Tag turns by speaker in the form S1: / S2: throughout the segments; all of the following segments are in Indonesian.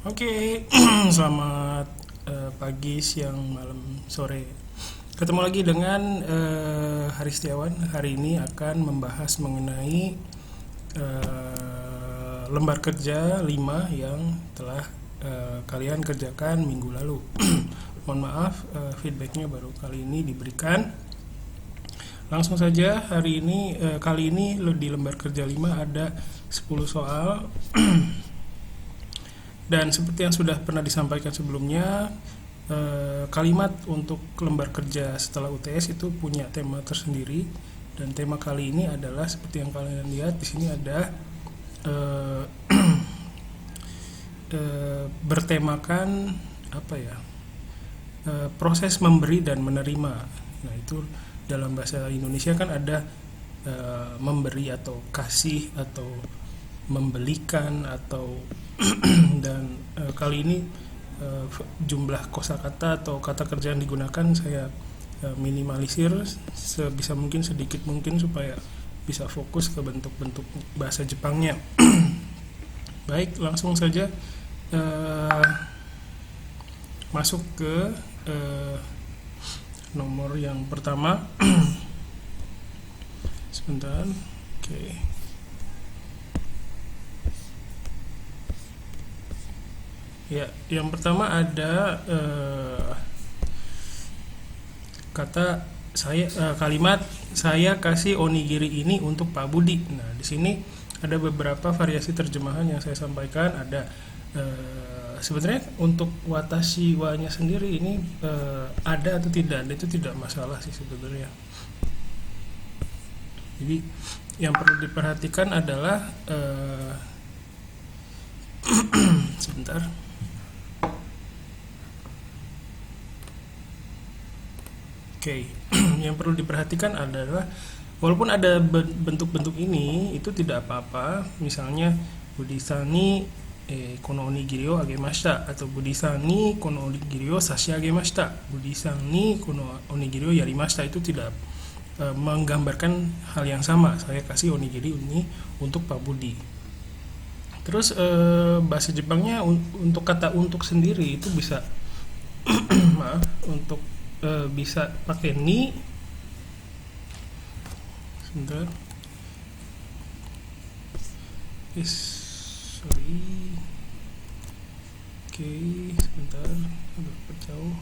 S1: Oke, selamat pagi, siang, malam, sore. Ketemu lagi dengan Hari Setiawan. Hari ini akan membahas mengenai lembar kerja 5 yang telah kalian kerjakan minggu lalu. Mohon maaf, feedbacknya baru kali ini diberikan. Langsung saja, kali ini di lembar kerja 5 ada 10 soal. Dan seperti yang sudah pernah disampaikan sebelumnya, kalimat untuk lembar kerja setelah UTS itu punya tema tersendiri. Dan tema kali ini adalah seperti yang kalian lihat di sini ada bertemakan proses memberi dan menerima. Nah, itu dalam bahasa Indonesia kan ada memberi atau kasih atau membelikan atau dan kali ini jumlah kosakata atau kata kerja yang digunakan saya minimalisir sebisa mungkin, sedikit mungkin, supaya bisa fokus ke bentuk-bentuk bahasa Jepangnya. Baik, langsung saja masuk ke nomor yang pertama. Sebentar. Oke. Ya, yang pertama ada kalimat saya kasih onigiri ini untuk Pak Budi. Nah, di sini ada beberapa variasi terjemahan yang saya sampaikan. Ada sebenarnya untuk watashi wa-nya sendiri ini ada atau tidak ada itu tidak masalah sih sebenarnya. Jadi yang perlu diperhatikan adalah sebentar. Oke, yang perlu diperhatikan adalah walaupun ada bentuk-bentuk ini itu tidak apa-apa. Misalnya Budisan ni kono onigiri o agemashita atau Budisan ni kono onigiri o sashiagemashita, Budisan ni kono onigiri o yarimashita, itu tidak menggambarkan hal yang sama. Saya kasih onigiri ini untuk Pak Budi. Terus bahasa Jepangnya untuk kata untuk sendiri itu bisa bisa pakai ni. Sebentar. Sorry. Oke, sebentar. Agak jauh.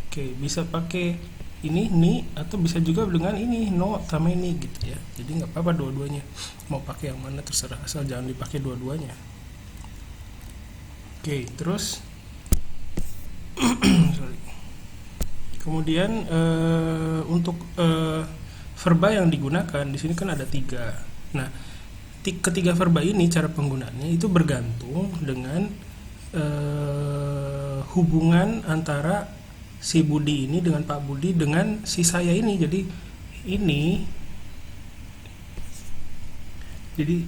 S1: Oke, bisa pakai ini ni atau bisa juga dengan ini no tame ni gitu ya. Jadi nggak apa-apa dua-duanya. Mau pakai yang mana terserah, asal jangan dipakai dua-duanya. Oke, terus sorry. Kemudian untuk verba yang digunakan di sini kan ada 3. Nah, ketiga verba ini cara penggunaannya itu bergantung dengan hubungan antara si Budi ini dengan Pak Budi dengan si saya ini. Jadi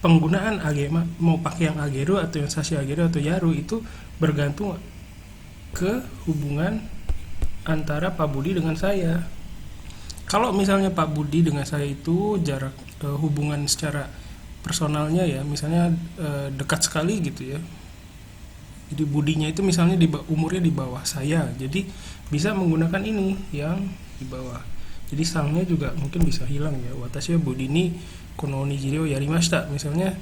S1: penggunaan agema mau pakai yang ageru atau yang sashi ageru atau yaru itu bergantung ke hubungan antara Pak Budi dengan saya. Kalau misalnya Pak Budi dengan saya itu jarak hubungan secara personalnya ya, misalnya dekat sekali gitu ya. Jadi Budinya itu misalnya umurnya di bawah saya, jadi bisa menggunakan ini yang di bawah. Jadi sangnya juga mungkin bisa hilang ya. Watashi wa Budi ni kono onigiri o yarimashita. Misalnya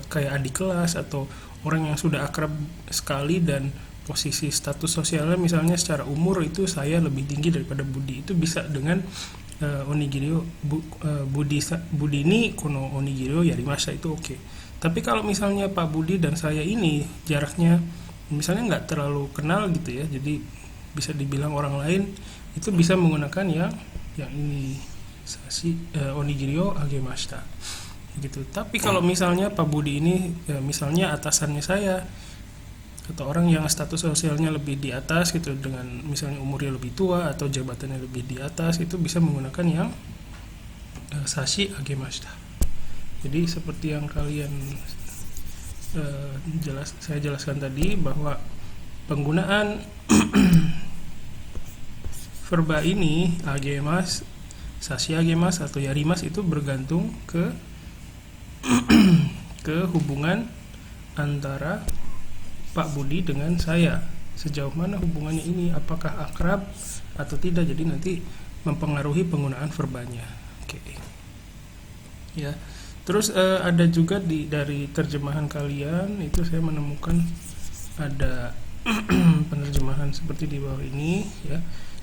S1: kayak adik kelas atau orang yang sudah akrab sekali dan posisi status sosialnya misalnya secara umur itu saya lebih tinggi daripada Budi, itu bisa dengan onigiri o Budi ni kono onigiri o yarimashita, itu oke. Tapi kalau misalnya Pak Budi dan saya ini jaraknya misalnya nggak terlalu kenal gitu ya, jadi bisa dibilang orang lain, itu bisa menggunakan yang ini sashi onigiri o agemashita gitu. Tapi kalau misalnya Pak Budi ini misalnya atasannya saya atau orang yang status sosialnya lebih di atas gitu, dengan misalnya umurnya lebih tua atau jabatannya lebih di atas, itu bisa menggunakan yang sashi agemashita. Jadi seperti yang kalian saya jelaskan tadi, bahwa penggunaan verba ini agemas, sashiagemas atau yarimas itu bergantung ke ke hubungan antara Pak Budi dengan saya. Sejauh mana hubungannya ini, apakah akrab atau tidak. Jadi nanti mempengaruhi penggunaan verbanya. Oke. Ya. Terus ada juga dari terjemahan kalian itu saya menemukan ada penerjemahan seperti di bawah ini ya.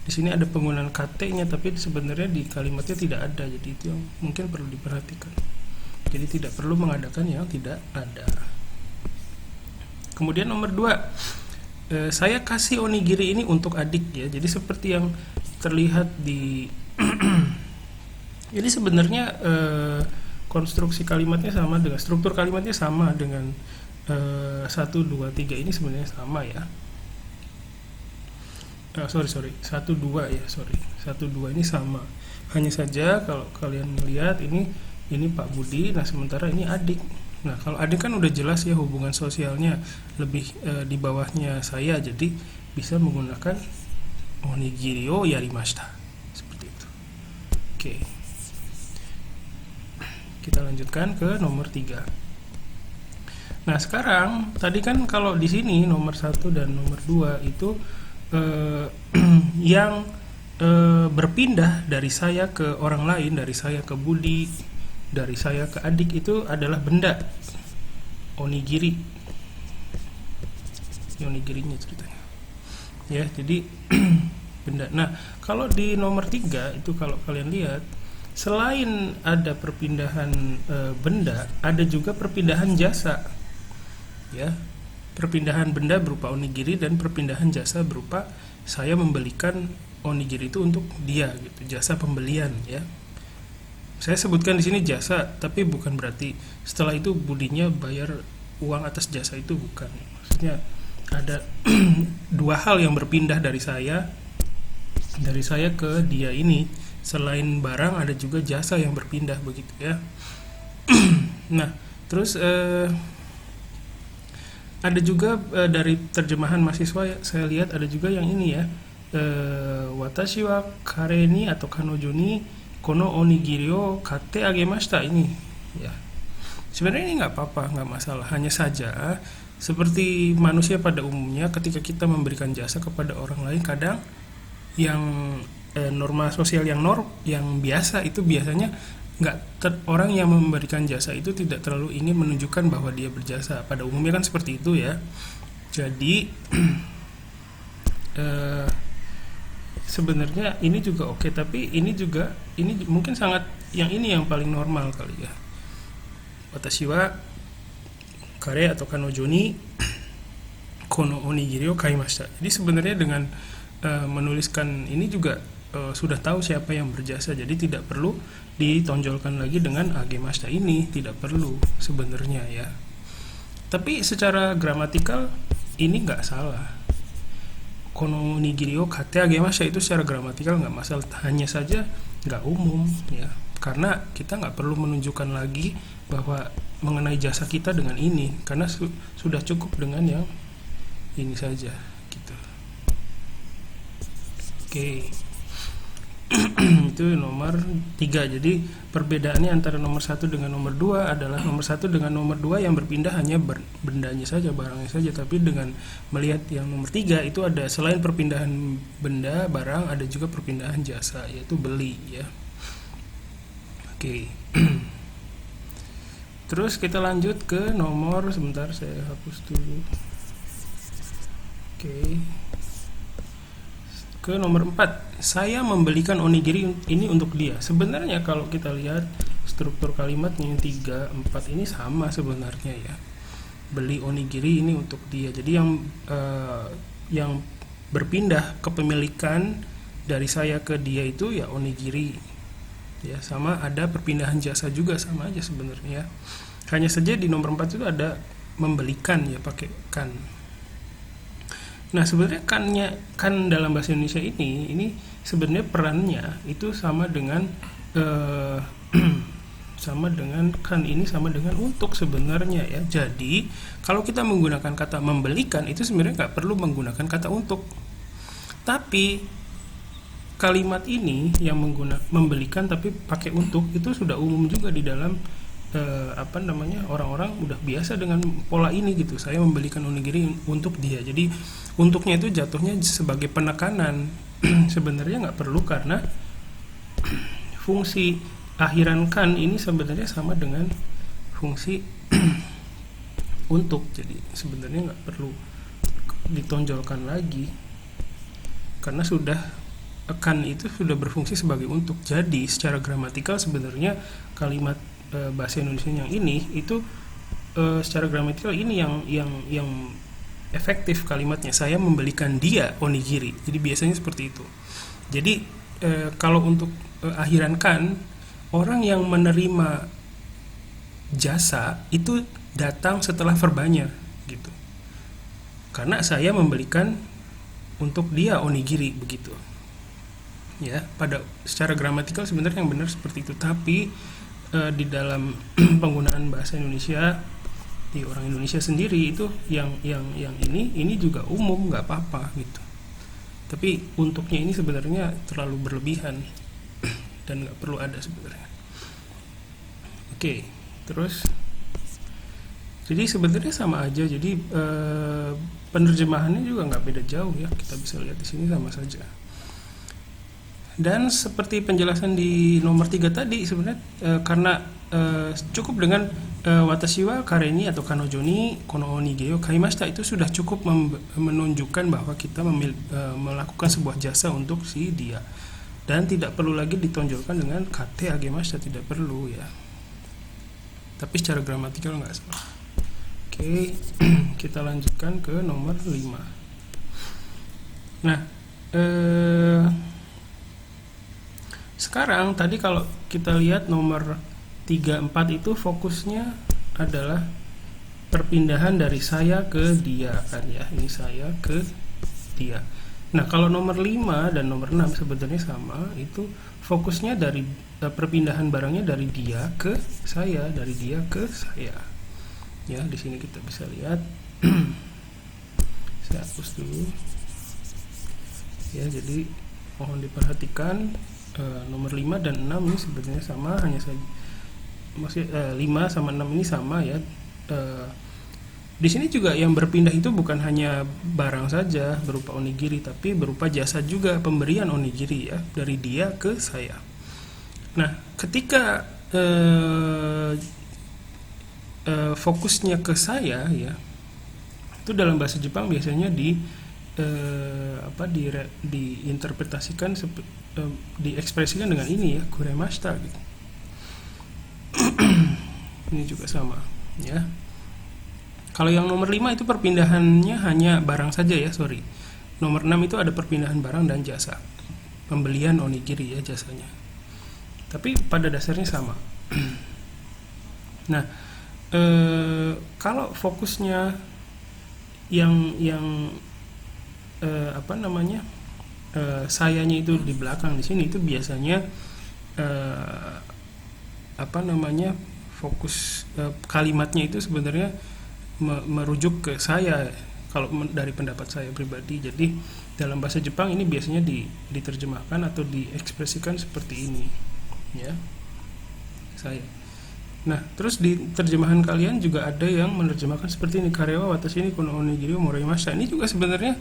S1: Di sini ada penggunaan KT-nya tapi sebenarnya di kalimatnya tidak ada. Jadi itu yang mungkin perlu diperhatikan. Jadi tidak perlu mengadakan yang tidak ada. Kemudian nomor 2, saya kasih onigiri ini untuk adik ya. Jadi seperti yang terlihat di jadi sebenarnya konstruksi kalimatnya sama dengan struktur kalimatnya sama dengan 1, 2, 3 ini sebenarnya sama ya. Sorry 1, 2 ya, 1, 2 ini sama. Hanya saja kalau kalian melihat ini Pak Budi, nah sementara ini adik. Nah kalau adik kan udah jelas ya hubungan sosialnya lebih di bawahnya saya, jadi bisa menggunakan onigiri o yarimashita seperti itu. Oke. Kita lanjutkan ke nomor 3. Nah sekarang tadi kan kalau di sini nomor 1 dan nomor 2 itu yang berpindah dari saya ke orang lain, dari saya ke Budi, dari saya ke adik itu adalah benda, onigiri. Ini onigirinya ceritanya ya, jadi benda. Nah kalau di nomor 3 itu kalau kalian lihat, selain ada perpindahan benda, ada juga perpindahan jasa ya. Perpindahan benda berupa onigiri dan perpindahan jasa berupa saya membelikan onigiri itu untuk dia gitu, jasa pembelian ya. Saya sebutkan di sini jasa, tapi bukan berarti setelah itu Budinya bayar uang atas jasa itu, bukan. Maksudnya ada dua hal yang berpindah dari saya ke dia ini. Selain barang ada juga jasa yang berpindah begitu ya. Nah, terus ada juga dari terjemahan mahasiswa saya lihat ada juga yang ini ya. Watashi wa kare ni atau kanojo ni kono onigiri o katte agemashita ini ya. Sebenarnya ini nggak apa-apa, nggak masalah. Hanya saja seperti manusia pada umumnya, ketika kita memberikan jasa kepada orang lain, kadang yang norma sosial yang biasa itu biasanya orang yang memberikan jasa itu tidak terlalu ingin menunjukkan bahwa dia berjasa. Pada umumnya kan seperti itu ya. Jadi sebenarnya ini juga oke, tapi ini mungkin sangat yang paling normal kali ya. Watashi wa kare atau kanojo ni kono onigiri o kaimashita. Jadi sebenarnya dengan menuliskan ini juga sudah tahu siapa yang berjasa, jadi tidak perlu ditonjolkan lagi dengan agemashita ini, tidak perlu sebenarnya ya. Tapi secara gramatikal ini nggak salah. Kono onigiri o katte agemashita itu secara gramatikal nggak masalah, hanya saja nggak umum ya, karena kita nggak perlu menunjukkan lagi bahwa mengenai jasa kita dengan ini, karena sudah cukup dengan yang ini saja gitu. Oke. Itu nomor 3. Jadi perbedaannya antara nomor 1 dengan nomor 2 adalah nomor 1 dengan nomor 2 yang berpindah hanya bendanya saja, barangnya saja. Tapi dengan melihat yang nomor 3 itu ada selain perpindahan benda, barang, ada juga perpindahan jasa, yaitu beli ya. Oke. Terus kita lanjut ke nomor, sebentar saya hapus dulu. Oke. Ke nomor 4, saya membelikan onigiri ini untuk dia. Sebenarnya kalau kita lihat struktur kalimatnya yang 3, 4 ini sama sebenarnya ya. Beli onigiri ini untuk dia. Jadi yang berpindah kepemilikan dari saya ke dia itu ya onigiri. Ya, sama ada perpindahan jasa juga, sama aja sebenarnya. Hanya saja di nomor 4 itu ada membelikan ya, pakai kan. Nah sebenarnya kan dalam bahasa Indonesia ini sebenarnya perannya itu sama dengan sama dengan kan, ini sama dengan untuk sebenarnya ya. Jadi kalau kita menggunakan kata membelikan itu sebenarnya nggak perlu menggunakan kata untuk. Tapi kalimat ini yang membelikan tapi pakai untuk itu sudah umum juga di dalam orang-orang udah biasa dengan pola ini gitu. Saya membelikan onigiri untuk dia, jadi untuknya itu jatuhnya sebagai penekanan. Sebenarnya nggak perlu, karena fungsi akhiran kan ini sebenarnya sama dengan fungsi untuk, jadi sebenarnya nggak perlu ditonjolkan lagi, karena sudah kan itu sudah berfungsi sebagai untuk. Jadi secara gramatikal sebenarnya kalimat bahasa Indonesia yang ini itu secara gramatikal ini yang efektif kalimatnya. Saya membelikan dia onigiri. Jadi biasanya seperti itu. Jadi kalau untuk akhiran kan, orang yang menerima jasa itu datang setelah verbanya gitu. Karena saya membelikan untuk dia onigiri begitu. Ya, pada secara gramatikal sebenarnya yang benar seperti itu, tapi di dalam penggunaan bahasa Indonesia di orang Indonesia sendiri itu yang ini juga umum, nggak apa-apa gitu. Tapi untuknya ini sebenarnya terlalu berlebihan dan nggak perlu ada sebenarnya. Oke, terus jadi sebenarnya sama aja. Jadi penerjemahannya juga nggak beda jauh ya. Kita bisa lihat di sini sama saja. Dan seperti penjelasan di nomor 3 tadi sebenarnya karena cukup dengan watashi wa kare ni atau kanojo ni kono onigiri o kaimashita itu sudah cukup menunjukkan bahwa kita melakukan sebuah jasa untuk si dia, dan tidak perlu lagi ditonjolkan dengan kate agemashita, tidak perlu ya. Tapi secara gramatikal nggak salah. Oke, kita lanjutkan ke nomor 5. Nah, sekarang tadi kalau kita lihat nomor 3, 4 itu fokusnya adalah perpindahan dari saya ke dia kan ya. Ini saya ke dia. Nah, kalau nomor 5 dan nomor 6 sebenarnya sama, itu fokusnya dari perpindahan barangnya dari dia ke saya, dari dia ke saya. Ya, di sini kita bisa lihat. Saya hapus dulu. Ya, jadi mohon diperhatikan nomor 5 dan 6 ini sebenarnya sama, hanya saja maksudnya 5 sama 6 ini sama ya. Di sini juga yang berpindah itu bukan hanya barang saja berupa onigiri, tapi berupa jasa juga, pemberian onigiri ya, dari dia ke saya. Nah, ketika fokusnya ke saya ya, itu dalam bahasa Jepang biasanya diinterpretasikan diekspresikan dengan ini ya, kuremashita gitu. Ini juga sama ya. Kalau yang nomor 5 itu perpindahannya hanya barang saja ya, sorry. Nomor 6 itu ada perpindahan barang dan jasa, pembelian onigiri ya jasanya. Tapi pada dasarnya sama. Nah, kalau fokusnya yang sayanya itu di belakang di sini, itu biasanya fokus kalimatnya itu sebenarnya merujuk ke saya kalau dari pendapat saya pribadi. Jadi dalam bahasa Jepang ini biasanya diterjemahkan atau diekspresikan seperti ini ya, saya. Nah, terus di terjemahan kalian juga ada yang menerjemahkan seperti ini, karewa watashi ni kono onigiri o moraimashita. Ini juga sebenarnya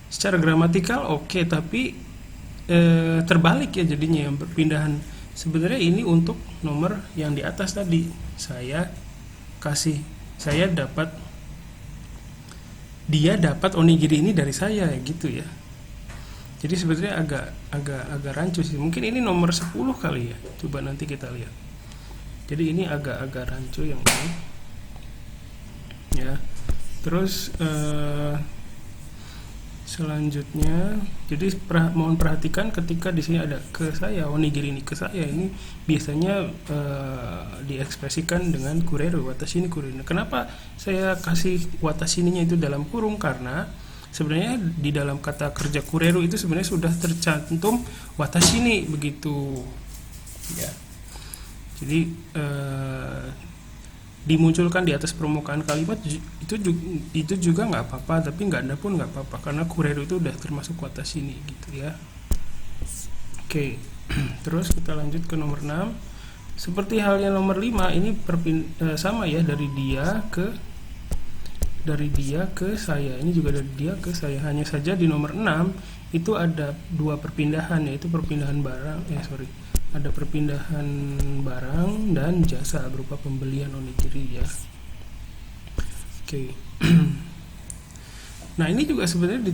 S1: secara gramatikal oke, tapi terbalik ya jadinya, yang perpindahan sebenarnya ini untuk nomor yang di atas tadi. Dia dapat onigiri ini dari saya gitu ya. Jadi sebenarnya agak rancu sih. Mungkin ini nomor 10 kali ya. Coba nanti kita lihat. Jadi ini agak rancu yang ini. Ya. Terus selanjutnya, jadi mohon perhatikan ketika di sini ada ke saya, onigiri ini ke saya, ini biasanya diekspresikan dengan kureru, watashi ni kureru. Kenapa saya kasih watashi ni-nya itu dalam kurung? Karena sebenarnya di dalam kata kerja kureru itu sebenarnya sudah tercantum watashi ni begitu ya. Jadi dimunculkan di atas permukaan kalimat itu juga nggak apa-apa, tapi nggak ada pun nggak apa-apa, karena kureru itu udah termasuk watashi ni gitu ya. Oke. Terus kita lanjut ke nomor 6. Seperti halnya nomor 5 ini sama ya, dari dia ke saya. Ini juga dari dia ke saya. Hanya saja di nomor 6 itu ada dua perpindahan, yaitu perpindahan barang ada perpindahan barang dan jasa berupa pembelian onigiri ya. Oke. Nah, ini juga sebenarnya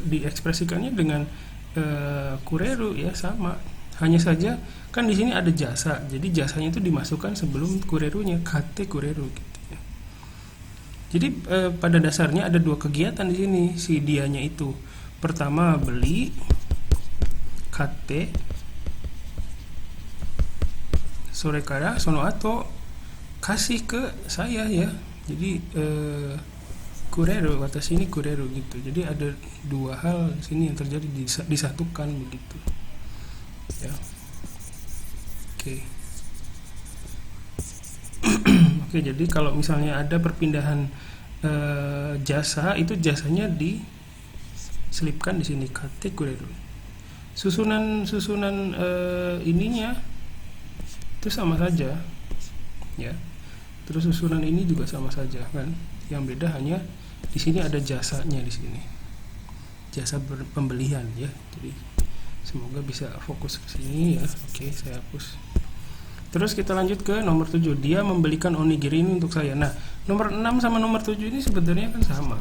S1: diekspresikannya dengan kureru ya, sama. Hanya saja kan di sini ada jasa. Jadi jasanya itu dimasukkan sebelum kurerunya, kate kureru gitu ya. Jadi pada dasarnya ada dua kegiatan di sini si dianya itu. Pertama beli, kate, sorekara sono ato kasih ke saya ya. Jadi kureru, atas ini kureru gitu. Jadi ada dua hal di sini yang terjadi, disatukan begitu. Ya. Oke. Oke, jadi kalau misalnya ada perpindahan jasa, itu jasanya diselipkan di sini, kate kureru. Susunan ininya itu sama saja ya. Terus susunan ini juga sama saja kan. Yang beda hanya di sini ada jasanya, di sini jasa pembelian ya. Jadi semoga bisa fokus ke sini ya. Oke, saya hapus. Terus kita lanjut ke nomor 7. Dia membelikan onigiri ini untuk saya. Nah, nomor 6 sama nomor 7 ini sebenarnya kan sama.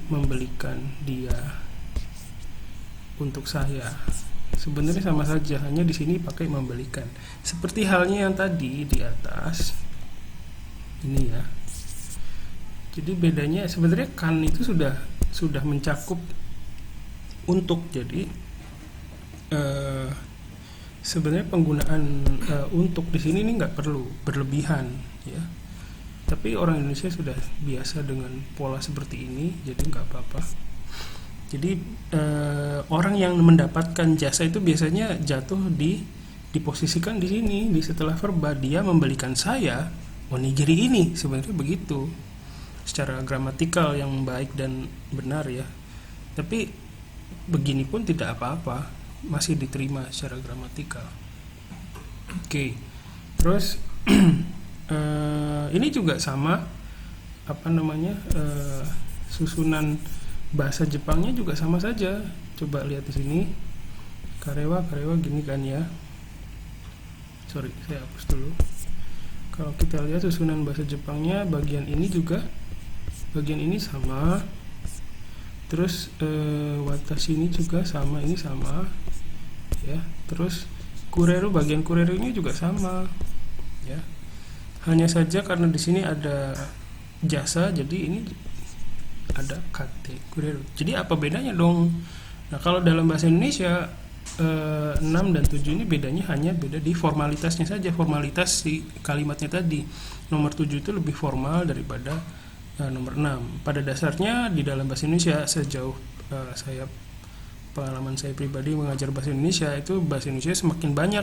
S1: Membelikan dia untuk saya. Sebenarnya sama saja, hanya di sini pakai membelikan. Seperti halnya yang tadi di atas. Ini ya. Jadi bedanya sebenarnya kan itu sudah mencakup untuk. Jadi sebenarnya penggunaan untuk di sini ini nggak perlu berlebihan ya. Tapi orang Indonesia sudah biasa dengan pola seperti ini, jadi nggak apa-apa. Jadi orang yang mendapatkan jasa itu biasanya jatuh diposisikan di sini, di setelah verba. Dia membelikan saya onigiri ini, sebenarnya begitu secara gramatikal yang baik dan benar ya. Tapi begini pun tidak apa-apa, masih diterima secara gramatikal. Oke. Terus ini juga sama, susunan bahasa Jepangnya juga sama saja. Coba lihat di sini, karewa gini kan ya. Sorry, saya hapus dulu. Kalau kita lihat susunan bahasa Jepangnya, bagian ini sama. Terus watashi ini juga sama, ini sama ya. Terus kureru, bagian kureru ini juga sama ya. Hanya saja karena di sini ada jasa, jadi ini ada kate kureru. Jadi apa bedanya dong? Nah, kalau dalam bahasa Indonesia 6 dan 7 ini bedanya hanya beda di formalitasnya saja. Formalitas si kalimatnya tadi. Nomor 7 itu lebih formal daripada nomor 6. Pada dasarnya di dalam bahasa Indonesia, sejauh pengalaman saya pribadi mengajar bahasa Indonesia, itu bahasa Indonesia semakin banyak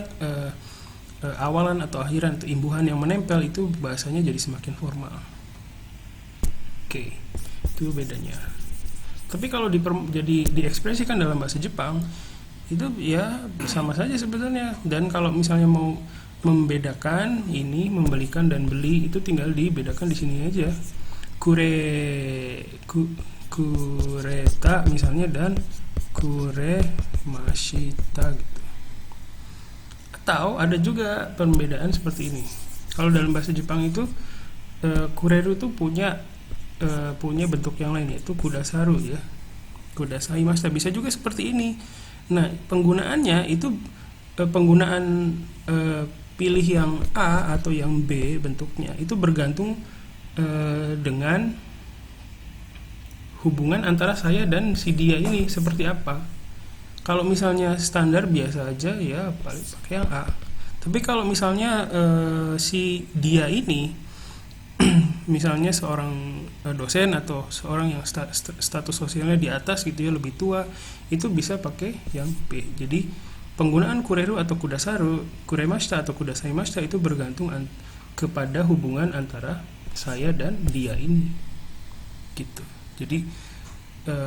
S1: awalan atau akhiran atau imbuhan yang menempel, itu bahasanya jadi semakin formal. Oke, itu bedanya. Tapi kalau jadi diekspresikan dalam bahasa Jepang, itu ya sama saja sebenarnya. Dan kalau misalnya mau membedakan ini, membelikan dan beli, itu tinggal dibedakan di sini aja. Kureta misalnya dan kuremashita gitu. Atau ada juga pembedaan seperti ini. Kalau dalam bahasa Jepang itu kureru itu punya bentuk yang lain, yaitu kudasaru ya. Kudasaimashita bisa juga seperti ini. Nah, penggunaannya itu penggunaan pilih yang A atau yang B bentuknya itu bergantung dengan hubungan antara saya dan si dia ini seperti apa. Kalau misalnya standar biasa aja ya pakai yang A. Tapi kalau misalnya si dia ini misalnya seorang dosen atau seorang yang status sosialnya di atas gitu ya, lebih tua, itu bisa pakai yang B. Jadi penggunaan kureru atau kudasaru, kuremashita atau kudasaimashita itu bergantung kepada hubungan antara saya dan dia ini gitu. Jadi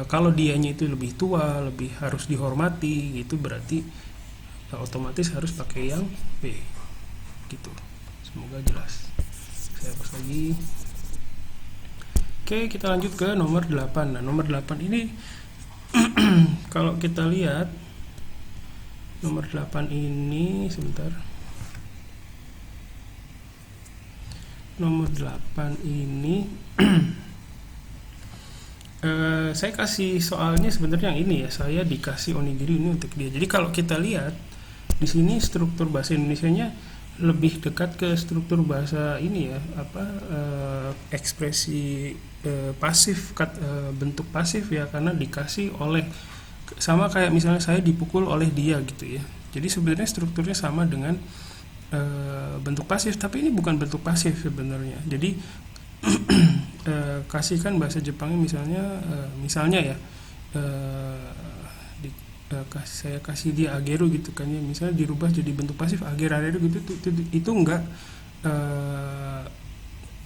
S1: kalau dianya itu lebih tua, lebih harus dihormati, itu berarti otomatis harus pakai yang B gitu. Semoga jelas. Saya hapus lagi. Oke, kita lanjut ke nomor 8. Nah, nomor 8 ini kalau kita lihat nomor 8 ini sebentar. Nomor 8 ini saya kasih soalnya sebenarnya yang ini ya. Saya dikasih onigiri ini untuk dia. Jadi kalau kita lihat di sini struktur bahasa Indonesianya lebih dekat ke struktur bahasa ini ya, ekspresi pasif, bentuk pasif ya, karena dikasih oleh, sama kayak misalnya saya dipukul oleh dia gitu ya. Jadi sebenarnya strukturnya sama dengan bentuk pasif, tapi ini bukan bentuk pasif sebenarnya. Jadi kasihkan bahasa Jepangnya misalnya ya, saya kasih dia ageru gitu kan ya, misalnya dirubah jadi bentuk pasif ageru gitu, itu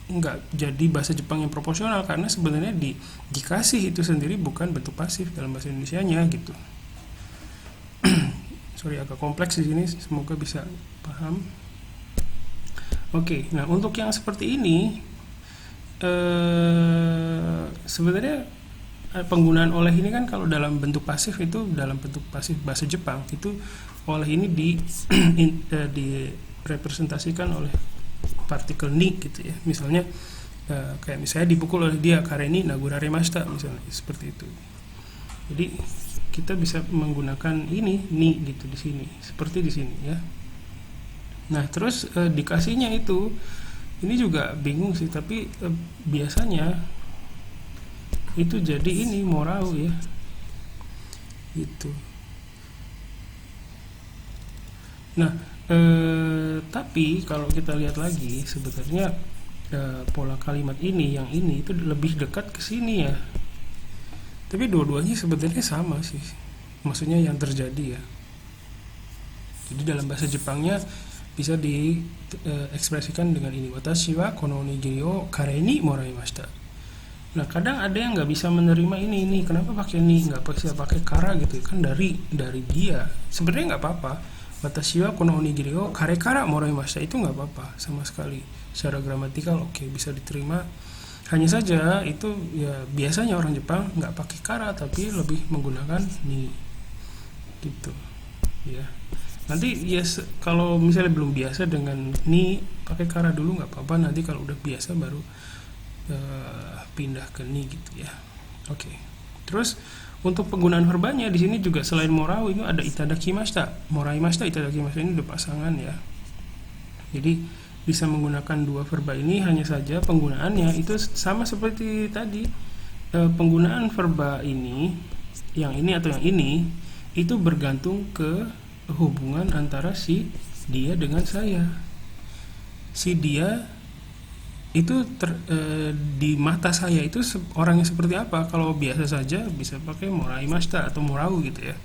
S1: enggak jadi bahasa Jepang yang proporsional, karena sebenarnya dikasih itu sendiri bukan bentuk pasif dalam bahasa Indonesianya gitu. Sorry, agak kompleks di sini, semoga bisa paham. Oke, nah untuk yang seperti ini sebenarnya penggunaan oleh ini kan kalau dalam bentuk pasif itu, dalam bentuk pasif bahasa Jepang itu oleh ini direpresentasikan oleh partikel ni gitu ya. Misalnya kayak misalnya dipukul oleh dia, kareni nagurarimashita misalnya, seperti itu. Jadi kita bisa menggunakan ini ni gitu di sini, seperti di sini ya. Nah, terus dikasihnya itu ini juga bingung sih, tapi biasanya itu jadi ini morau ya gitu. Nah, tapi kalau kita lihat lagi sebenarnya pola kalimat ini, yang ini itu lebih dekat ke sini ya. Tapi dua-duanya sebenarnya sama sih, maksudnya yang terjadi ya. Jadi dalam bahasa Jepangnya bisa diekspresikan dengan ini, watashi wa kono onigiri o kare ni moraimashita. Nah, kadang ada yang nggak bisa menerima ini, kenapa pakai ni, nggak bisa pakai kara gitu kan, dari dia. Sebenarnya nggak apa-apa, watashi wa kono onigiri o kare kara moraimashita, itu nggak apa-apa sama sekali. Secara gramatikal oke, bisa diterima. Hanya saja itu ya biasanya orang Jepang nggak pakai kara, tapi lebih menggunakan ni gitu ya. Nanti ya kalau misalnya belum biasa dengan ni, pakai kara dulu nggak apa-apa, nanti kalau udah biasa baru pindah ke ni gitu ya. Oke. Terus untuk penggunaan verbanya di sini juga selain morau ini ada itadakimashita, moraimashita, itadakimashita, ini udah pasangan ya. Jadi bisa menggunakan dua verba ini, hanya saja penggunaannya itu sama seperti tadi. Penggunaan verba ini, yang ini atau yang ini, itu bergantung ke hubungan antara si dia dengan saya. Si dia itu di mata saya itu orangnya seperti apa. Kalau biasa saja bisa pakai moraimashita atau morau gitu ya,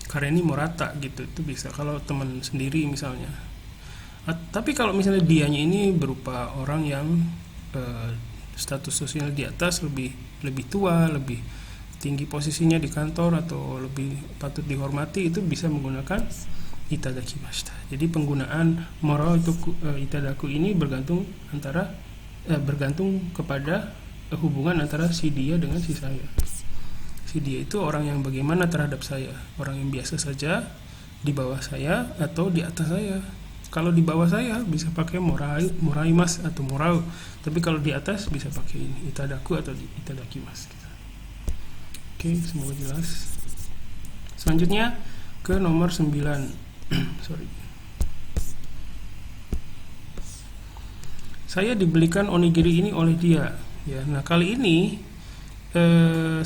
S1: kareni morata gitu, itu bisa kalau teman sendiri misalnya. Tapi kalau misalnya dianya ini berupa orang yang status sosial di atas, lebih tua, lebih tinggi posisinya di kantor, atau lebih patut dihormati, itu bisa menggunakan itadakimashita. Jadi penggunaan morau itu itadaku ini bergantung kepada hubungan antara si dia dengan si saya. Si dia itu orang yang bagaimana terhadap saya, orang yang biasa saja, di bawah saya, atau di atas saya. Kalau di bawah saya bisa pakai moraimas atau morau, tapi kalau di atas bisa pakai ini, itadaku atau itadakimasu gitu. Oke, semoga jelas. Selanjutnya ke nomor 9. Sorry. Saya dibelikan onigiri ini oleh dia ya. Nah, kali ini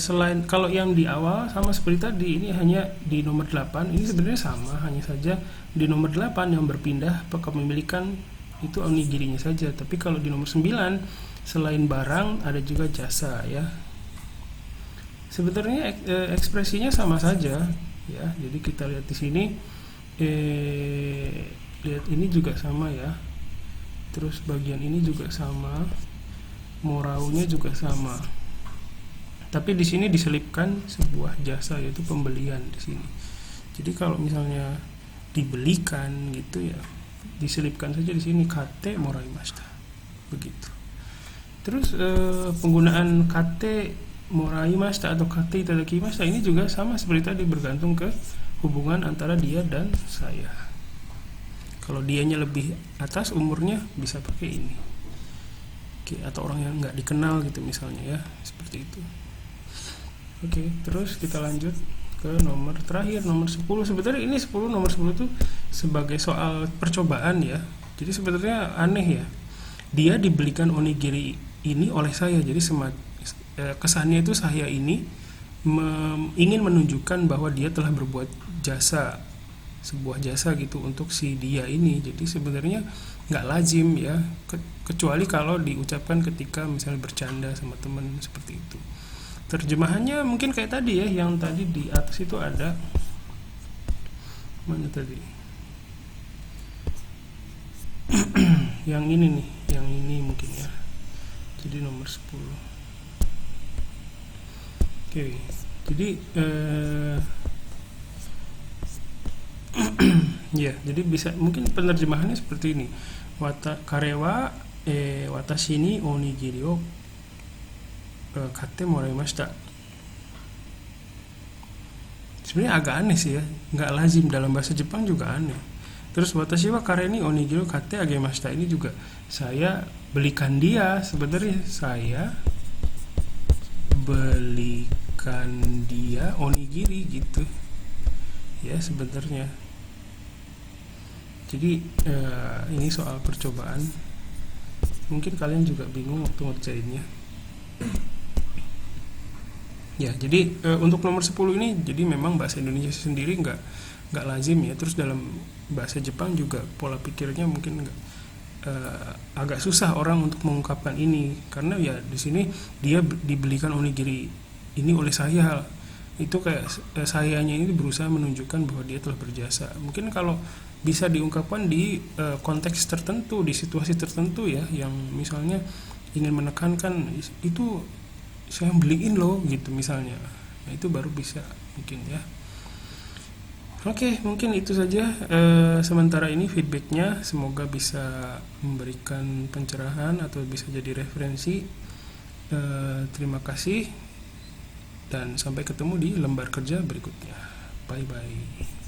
S1: selain kalau yang di awal sama seperti tadi, ini hanya di nomor 8, ini sebenarnya sama, hanya saja di nomor 8 yang berpindah kepemilikan itu onigirinya saja. Tapi kalau di nomor 9 selain barang ada juga jasa ya. Sebenarnya ekspresinya sama saja ya. Jadi kita lihat di sini, lihat ini juga sama ya. Terus bagian ini juga sama, moraunya juga sama. Tapi di sini diselipkan sebuah jasa, yaitu pembelian di sini. Jadi kalau misalnya dibelikan gitu ya, diselipkan saja di sini kate moraimashita begitu. Terus penggunaan kate moraimashita atau kate itadakimashita ini juga sama seperti tadi, bergantung ke hubungan antara dia dan saya. Kalau dianya lebih atas umurnya bisa pakai ini. Oke, atau orang yang nggak dikenal gitu misalnya ya, seperti itu. Oke, terus kita lanjut ke nomor terakhir, nomor 10. Sebenarnya ini 10, nomor 10 tuh sebagai soal percobaan ya. Jadi sebenarnya aneh ya. Dia dibelikan onigiri ini oleh saya. Jadi kesannya itu saya ini ingin menunjukkan bahwa dia telah berbuat jasa, sebuah jasa gitu untuk si dia ini. Jadi sebenarnya nggak lazim ya, kecuali kalau diucapkan ketika misalnya bercanda sama teman seperti itu. Terjemahannya mungkin kayak tadi ya, yang tadi di atas itu ada, mana tadi? Yang ini nih, yang ini mungkin ya. Jadi nomor 10. Oke, jadi ya, jadi bisa mungkin penerjemahannya seperti ini. Karewa watashi ni onigiri o katte moraimashita. Sebenarnya agak aneh sih ya, nggak lazim, dalam bahasa Jepang juga aneh. Terus watashi wa kare ni onigiri o katte agemashita, ini juga saya belikan dia, sebenarnya saya belikan dia onigiri gitu ya sebenarnya. Jadi ini soal percobaan, mungkin kalian juga bingung waktu ngerjainnya ya. Jadi untuk nomor 10 ini, jadi memang bahasa Indonesia sendiri nggak lazim ya. Terus dalam bahasa Jepang juga pola pikirnya mungkin agak susah orang untuk mengungkapkan ini, karena ya di sini dia dibelikan onigiri ini oleh saya, itu kayak sayanya ini berusaha menunjukkan bahwa dia telah berjasa. Mungkin kalau bisa diungkapkan di konteks tertentu, di situasi tertentu ya, yang misalnya ingin menekankan itu saya beliin loh gitu misalnya, nah itu baru bisa mungkin ya. Oke, mungkin itu saja sementara ini feedbacknya, semoga bisa memberikan pencerahan atau bisa jadi referensi. Terima kasih dan sampai ketemu di lembar kerja berikutnya. Bye bye.